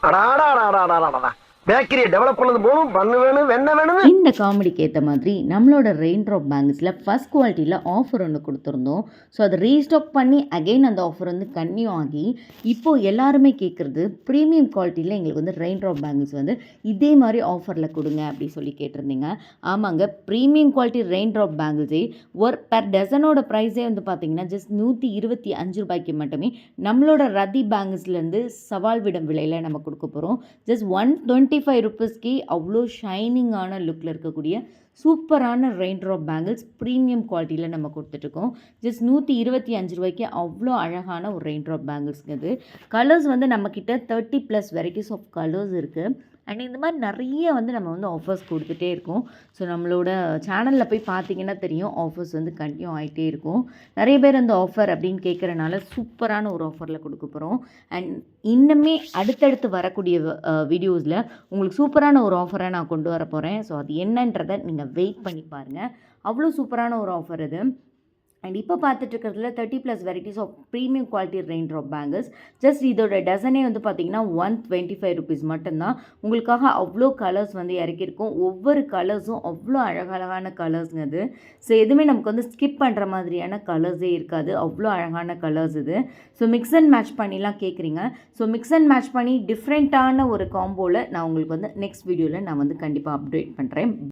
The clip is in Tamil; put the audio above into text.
அடாடாடாடாடாடா பேக்கரியை டெவலப் பண்ணது போகணும் பண்ணு வேணும் வெண்ணெய் வேணும். இந்த காமெடிக்கு ஏற்ற மாதிரி நம்மளோட ரெயின் ட்ராப் பேங்கிள்ஸில் ஃபஸ்ட் குவாலிட்டியில் ஆஃபர் ஒன்று கொடுத்துருந்தோம். ஸோ அதை ரீஸ்டாக் பண்ணி அகெயின் அந்த ஆஃபர் வந்து கன்டினியூ ஆகி இப்போது எல்லாருமே கேட்குறது ப்ரீமியம் குவாலிட்டியில் எங்களுக்கு வந்து ரெயின் ட்ராப் பேங்கிள்ஸ் வந்து இதே மாதிரி ஆஃபரில் கொடுங்க அப்படி சொல்லி கேட்டிருந்தீங்க. ஆமாங்க, ப்ரீமியம் குவாலிட்டி ரெயின் ட்ராப் பேங்கிள்ஸே ஒரு பெர் டசனோட ப்ரைஸே வந்து பார்த்தீங்கன்னா ஜஸ்ட் 125 ரூபாய்க்கு மட்டுமே நம்மளோட ரதி பேங்கிள்ஸ்லேருந்து சவால் விடும் விலையில் நம்ம கொடுக்க போகிறோம். ஜஸ்ட் 125 ருபீஸ்க்கு அவ்வளோ ஷைனிங்கான லுக்கில் இருக்கக்கூடிய சூப்பரான ரெயின் ட்ராப் பேங்கிள்ஸ் ப்ரீமியம் குவாலிட்டியில் நம்ம கொடுத்துட்ருக்கோம். ஜஸ்ட் 125 ரூபாய்க்கு அவ்வளோ அழகான ஒரு ரெயின் ட்ராப் பேங்கிள்ஸ்ங்கிறது. கலர்ஸ் வந்து நம்மக்கிட்ட 30+ வெரைட்டிஸ் ஆஃப் கலர்ஸ் இருக்குது. அண்ட் இந்த மாதிரி நிறைய வந்து நம்ம வந்து ஆஃபர்ஸ் கொடுத்துட்டே இருக்கோம். ஸோ நம்மளோட சேனலில் போய் பார்த்தீங்கன்னா தெரியும், ஆஃபர்ஸ் வந்து கண்டினியூ ஆகிட்டே இருக்கும். நிறைய பேர் அந்த ஆஃபர் அப்படின்னு கேட்குறனால சூப்பரான ஒரு ஆஃபரில் கொடுக்க போகிறோம். அண்ட் இன்னுமே அடுத்தடுத்து வரக்கூடிய வீடியோஸில் உங்களுக்கு சூப்பரான ஒரு ஆஃபரை நான் கொண்டு வர போகிறேன். ஸோ அது என்னன்றதை நீங்கள் வெயிட் பண்ணி பாருங்கள். அவ்வளோ சூப்பரான ஒரு ஆஃபர் இது. அண்ட் இப்போ பார்த்துட்ருக்கிறதுல 30+ varieties of premium quality rain drop bangles. Just இதோட டசனே வந்து பார்த்திங்கன்னா 125 ருபீஸ் மட்டும்தான். உங்களுக்காக அவ்வளோ கலர்ஸ் வந்து இறக்கியிருக்கோம். ஒவ்வொரு கலர்ஸும் அவ்வளோ அழகழகான கலர்ஸுங்க. ஸோ எதுவுமே நமக்கு வந்து ஸ்கிப் பண்ணுற மாதிரியான கலர்ஸே இருக்காது. அவ்வளோ அழகான கலர்ஸ் இது. ஸோ மிக்ஸ் அண்ட் மேட்ச் பண்ணிலாம் கேட்குறீங்க. ஸோ மிக்ஸ் அண்ட் மேட்ச் பண்ணி டிஃப்ரெண்ட்டான ஒரு காம்போவில் நான் உங்களுக்கு வந்து நெக்ஸ்ட் வீடியோவில் நான் வந்து கண்டிப்பாக அப்டேட் பண்ணுறேன்.